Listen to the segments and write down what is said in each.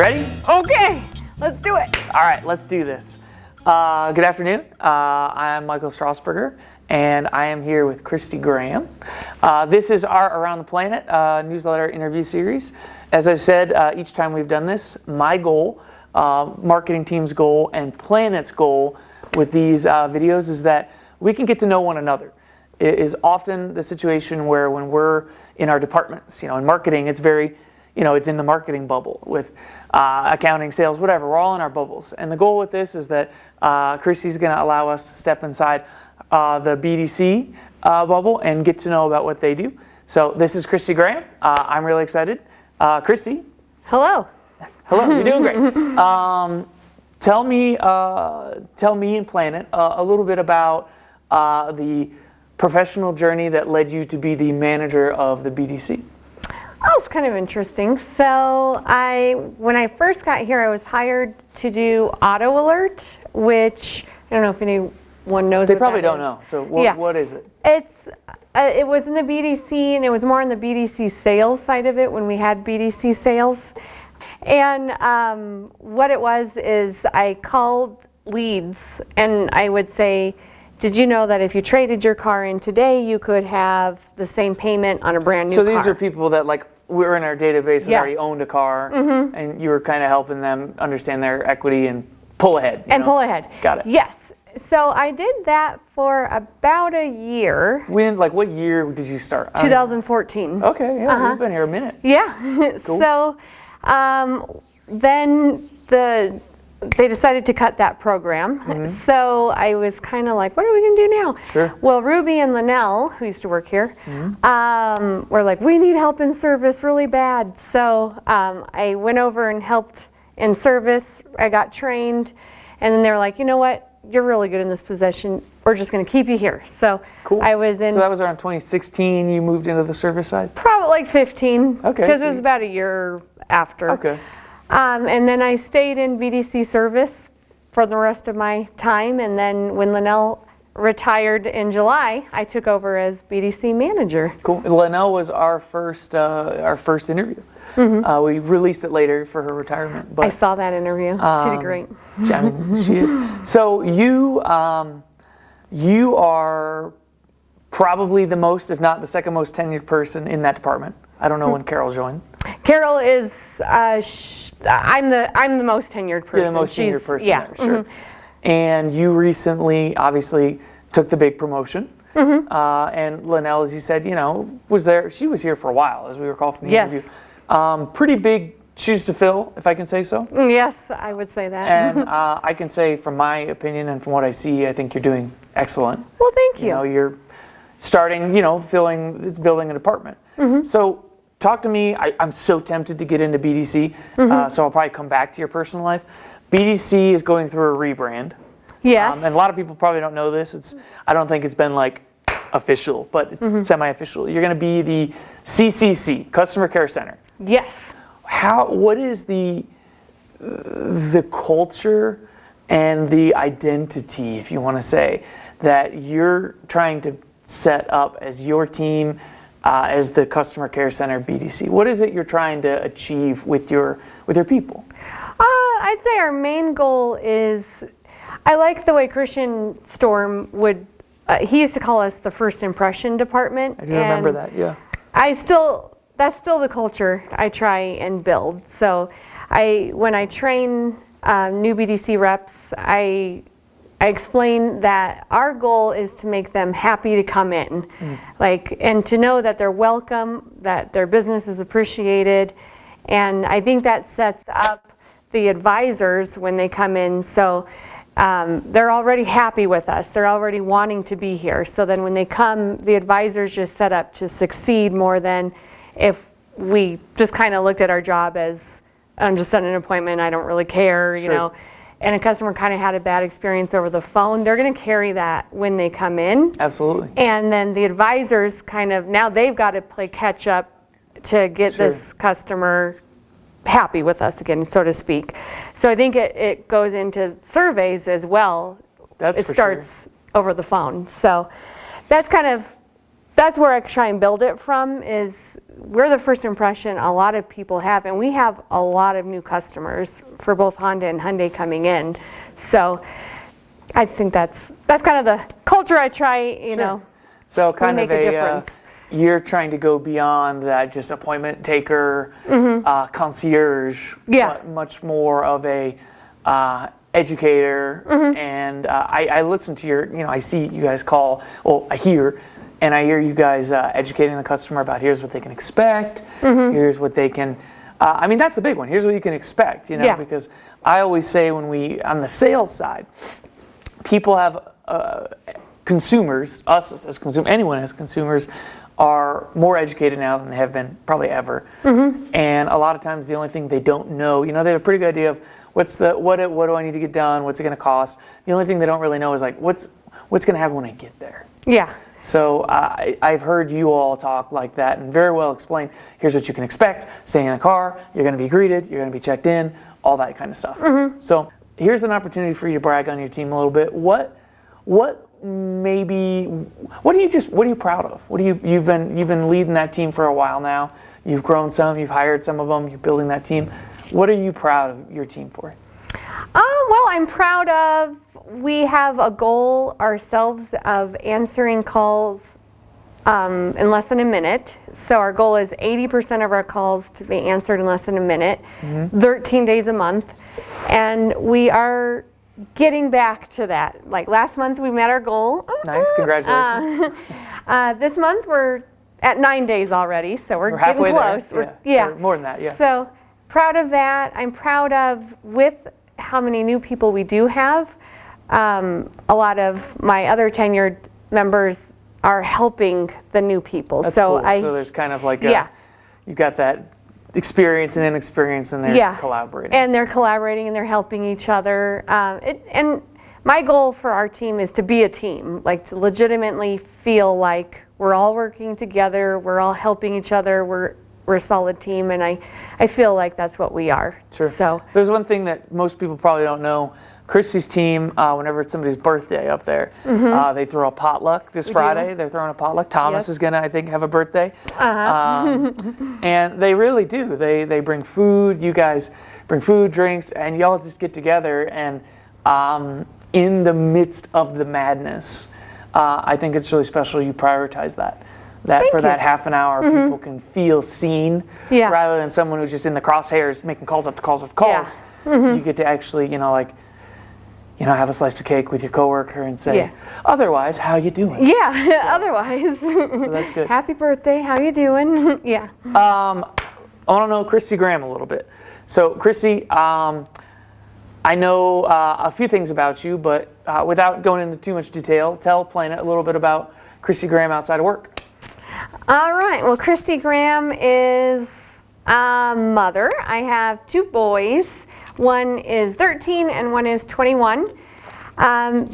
Ready? Okay, let's do it. All right, let's do this. Good afternoon. I'm Michael Strasburger, and I am here with Christi Graham. This is our Around the Planet newsletter interview series. As I've said, each time we've done this, my goal, marketing team's goal, and Planet's goal with these videos is that we can get to know one another. It is often the situation where when we're in our departments, in marketing, it's very, it's in the marketing bubble with accounting, sales, whatever. We're all in our bubbles. And the goal with this is that Christi's going to allow us to step inside the BDC bubble and get to know about what they do. So this is Christi Graham. I'm really excited. Christi. Hello. Hello, you're doing great. Tell me and Planet a little bit about the professional journey that led you to be the manager of the BDC. Oh, it's kind of interesting. So when I first got here, I was hired to do auto alert, which I don't know if anyone knows. They probably don't know. So what is it? It was in the BDC, and it was more on the BDC sales side of it when we had BDC sales. And what it was is I called leads, and I would say, did you know that if you traded your car in today, you could have the same payment on a brand new car? So these are people that were in our database and already owned a car, and you were kind of helping them understand their equity and pull ahead. Pull ahead. Got it. Yes. So I did that for about a year. When, what year did you start? 2014. Okay, yeah, you've been here a minute. Yeah. Cool. So then they decided to cut that program. So I was kind of like, what are we going to do now? Sure. Well, Ruby and Linnell, who used to work here, were like, we need help in service really bad. So I went over and helped in service. I got trained. And then they were like, you know what? You're really good in this position. We're just going to keep you here. So cool. I was in. So that was around 2016 you moved into the service side? Probably like 15. Okay. Because it was about a year after. Okay. And then I stayed in BDC service for the rest of my time. And then when Linnell retired in July, I took over as BDC manager. Cool. Linnell was our first interview. We released it later for her retirement. But I saw that interview. She did great. She is. So you are probably the most, if not the second most tenured person in that department. I don't know when Carol joined. Carol is. I'm the most tenured person. You're the most tenured person. Yeah. There, sure. And you recently, obviously, took the big promotion. And Linnell, as you said, was there. She was here for a while, as we recall from the interview. Pretty big shoes to fill, if I can say so. Yes, I would say that. And I can say, from my opinion and from what I see, I think you're doing excellent. Well, thank you. You're starting, building a department. So talk to me. I'm so tempted to get into BDC, so I'll probably come back to your personal life. BDC is going through a rebrand. Yes. And a lot of people probably don't know this. I don't think it's been official, but it's semi-official. You're going to be the CCC, Customer Care Center. Yes. What is the culture and the identity, if you want to say, that you're trying to set up as your team, as the Customer Care Center BDC? What is it you're trying to achieve with your people? I'd say our main goal is, I like the way Christian Storm would, he used to call us the first impression department. I do remember that, yeah. That's still the culture I try and build. So when I train new BDC reps, I explain that our goal is to make them happy to come in, and to know that they're welcome, that their business is appreciated, and I think that sets up the advisors when they come in. So they're already happy with us. They're already wanting to be here. So then when they come, the advisors just set up to succeed more than if we just kind of looked at our job as, I'm just setting an appointment, I don't really care, and a customer kind of had a bad experience over the phone. They're going to carry that when they come in. Absolutely. And then the advisors now they've got to play catch up to get this customer happy with us again, so to speak. So I think it goes into surveys as well. It starts over the phone. So that's kind of that's where I try and build it from, is we're the first impression a lot of people have, and we have a lot of new customers for both Honda and Hyundai coming in. So I think that's kind of the culture I try, you know. So kind make of a difference. You're trying to go beyond that just appointment taker, concierge, but much more of a educator. And I listen to your, I see you guys I hear you guys educating the customer about here's what they can expect, here's what they can, that's the big one. Here's what you can expect, because I always say on the sales side, people have consumers, us as consumers, anyone as consumers, are more educated now than they have been probably ever. And a lot of times the only thing they don't know, they have a pretty good idea of what do I need to get done, what's it going to cost. The only thing they don't really know is like what's going to happen when I get there. Yeah. So I've heard you all talk like that and very well explain, here's what you can expect, staying in a car, you're going to be greeted, you're going to be checked in, all that kind of stuff. So here's an opportunity for you to brag on your team a little bit. What are you proud of? You've been leading that team for a while now. You've grown some, you've hired some of them, you're building that team. What are you proud of your team for? Well, I'm proud of, we have a goal ourselves of answering calls in less than a minute. So our goal is 80% of our calls to be answered in less than a minute, 13 days a month. And we are getting back to that. Like last month we met our goal. Nice, congratulations. This month we're at 9 days already, so we're getting halfway close. There. Yeah. More than that, yeah. So proud of that. I'm proud of with how many new people we do have. A lot of my other tenured members are helping the new people. That's so cool. So there's kind of like you got that experience and inexperience, and they're collaborating. And they're collaborating and they're helping each other. And my goal for our team is to be a team, like to legitimately feel like we're all working together, we're all helping each other, we're a solid team, and I feel like that's what we are. Sure. So there's one thing that most people probably don't know. Christi's team, whenever it's somebody's birthday up there, they throw a potluck this Friday. They're throwing a potluck. Thomas is going to, I think, have a birthday. And they really do. They bring food. You guys bring food, drinks, and y'all just get together. And in the midst of the madness, I think it's really special you prioritize that. That half an hour, people can feel seen rather than someone who's just in the crosshairs making calls after calls after calls. You get to actually, have a slice of cake with your coworker and say, otherwise, how you doing? Yeah, otherwise. So that's good. Happy birthday, how you doing? I want to know Christi Graham a little bit. So, Christi, I know a few things about you, but without going into too much detail, tell Planet a little bit about Christi Graham outside of work. All right. Well, Christi Graham is a mother. I have two boys. One is 13 and one is 21.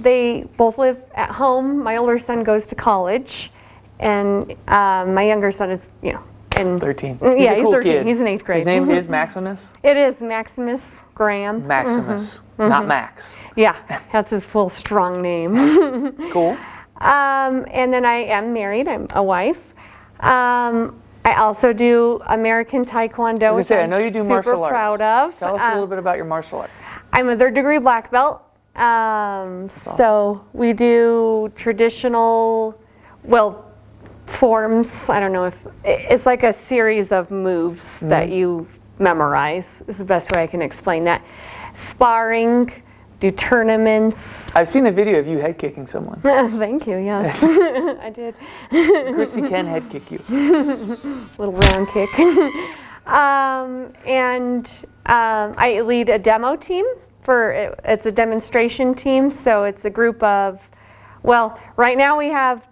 They both live at home. My older son goes to college, and my younger son is, in 13. He's a cool 13. Kid. He's in 8th grade. His name is Maximus? It is Maximus Graham. Maximus, not Max. Yeah, that's his full strong name. Cool. And then I am married. I'm a wife. I also do American Taekwondo, which I know you do martial arts. Super proud of. Tell us a little bit about your martial arts. I'm a 3rd degree black belt. So we do traditional, forms. I don't know if it's like a series of moves that you memorize. Is the best way I can explain that. Sparring, do tournaments. I've seen a video of you head kicking someone. Thank you. Yes, I did. Christi can head kick you. Little round kick. And I lead a demo team it's a demonstration team. So it's a group of, right now we have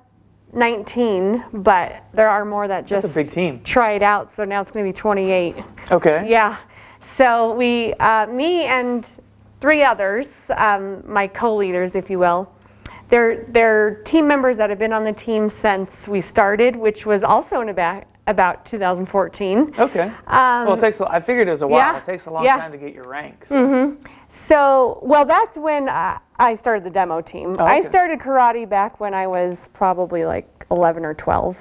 19, but there are more that just That's a big team. Tried out. So now it's going to be 28. Okay. Yeah. So me and 3 others, my co-leaders, if you will, they're team members that have been on the team since we started, which was also in about 2014. Okay. It takes. I figured it was a while. Yeah, it takes a long time to get your ranks. So, that's when I started the demo team. Oh, okay. I started karate back when I was probably like 11 or 12.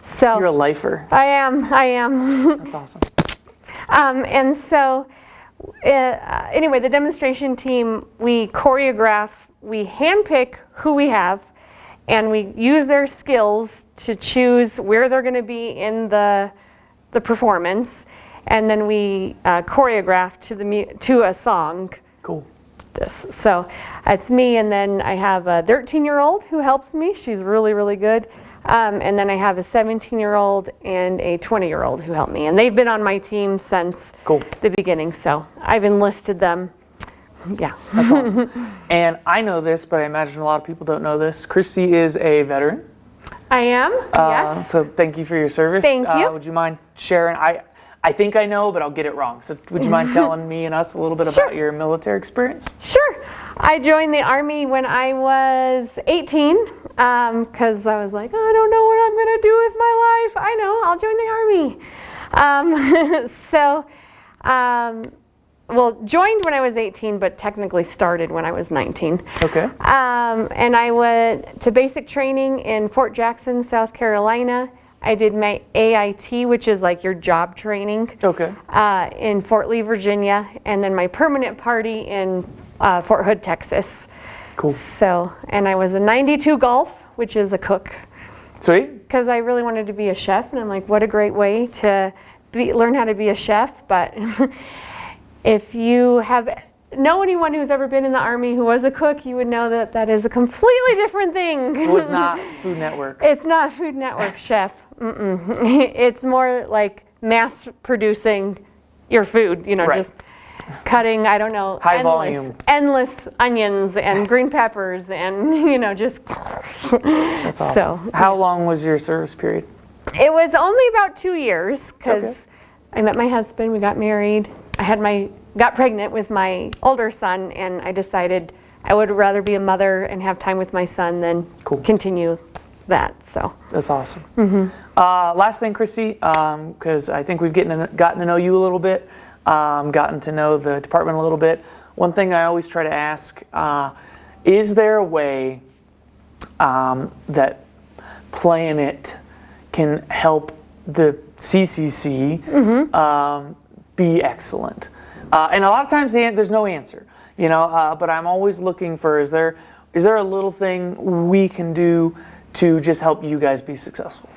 So You're a lifer. I am. That's awesome. And so, anyway, the demonstration team, we choreograph, we handpick who we have, and we use their skills to choose where they're going to be in the performance, and then we choreograph to a song. Cool. So it's me, and then I have a 13-year-old who helps me. She's really, really good. And then I have a 17-year-old and a 20-year-old who help me. And they've been on my team since the beginning, so I've enlisted them. Yeah. That's awesome. And I know this, but I imagine a lot of people don't know this. Christi is a veteran. I am, yes. So thank you for your service. Thank you. Would you mind sharing? I think I know, but I'll get it wrong. So would you mind telling me and us a little bit about your military experience? Sure. I joined the Army when I was 18 because I was like, I don't know what I'm going to do with my life. I know, I'll join the Army. Joined when I was 18, but technically started when I was 19. Okay. And I went to basic training in Fort Jackson, South Carolina. I did my AIT, which is like your job training. Okay. In Fort Lee, Virginia, and then my permanent party in Fort Hood, Texas. Cool. So, and I was a 92 Golf, which is a cook. Sweet. Because I really wanted to be a chef, and I'm like, what a great way to learn how to be a chef. But if you know anyone who's ever been in the Army who was a cook, you would know that that is a completely different thing. It was not Food Network. It's not Food Network chef. It's more like mass producing your food, just cutting, I don't know, high volume, endless onions and green peppers and, just. That's awesome. So, how long was your service period? It was only about 2 years because I met my husband, we got married. Got pregnant with my older son, and I decided I would rather be a mother and have time with my son than continue that. So that's awesome. Last thing, Christi, because I think we've gotten to know you a little bit, gotten to know the department a little bit. One thing I always try to ask, is there a way that playing it can help the CCC be excellent? And a lot of times there's no answer, but I'm always looking for, is there a little thing we can do to just help you guys be successful?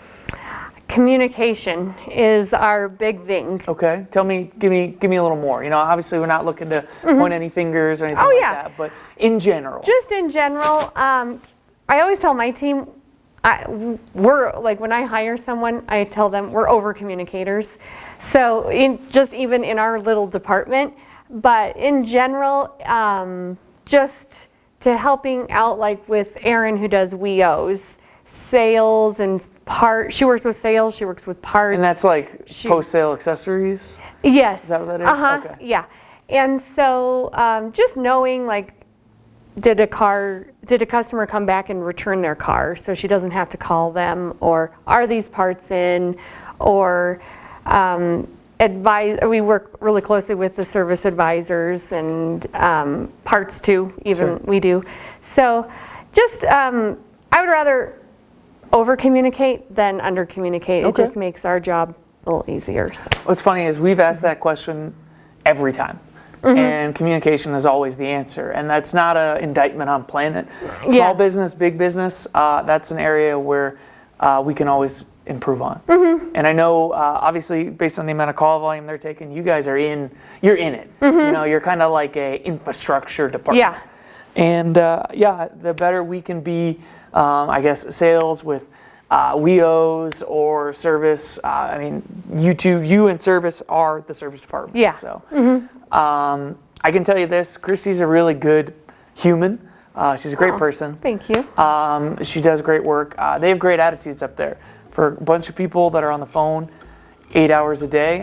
Communication is our big thing. Okay, give me a little more. Obviously we're not looking to point any fingers or anything like that, but in general. Just in general, I always tell my team, we're like, when I hire someone, I tell them we're over communicators. So even in our little department, but in general, just to helping out, like with Erin, who does WEOs, sales and parts. She works with sales, she works with parts. And that's like post-sale accessories? Yes. Is that what that is? Okay. Yeah. And so just knowing, like, did a customer come back and return their car so she doesn't have to call them, or are these parts in, or we work really closely with the service advisors and parts too, we do. So just I would rather over communicate than under communicate. It just makes our job a little easier. So. What's funny is we've asked that question every time. And communication is always the answer. And that's not an indictment on Planet. Small business, big business, that's an area where we can always improve on. And I know, obviously, based on the amount of call volume they're taking, you guys you're in it. You're kind of like a infrastructure department. Yeah. And the better we can be, I guess, sales with WEOs or service. I mean, you and service are the service department. Yeah. So I can tell you this, Christi's a really good human. She's a great person. Thank you. She does great work. They have great attitudes up there. For a bunch of people that are on the phone 8 hours a day,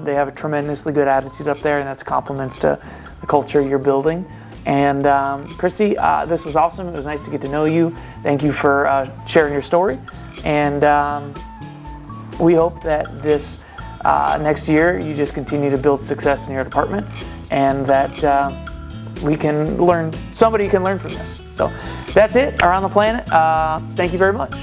they have a tremendously good attitude up there, and that's compliments to the culture you're building. And Christi, this was awesome. It was nice to get to know you. Thank you for sharing your story. And we hope that this next year you just continue to build success in your department, and that somebody can learn from this. So that's it, Around the Planet. Thank you very much.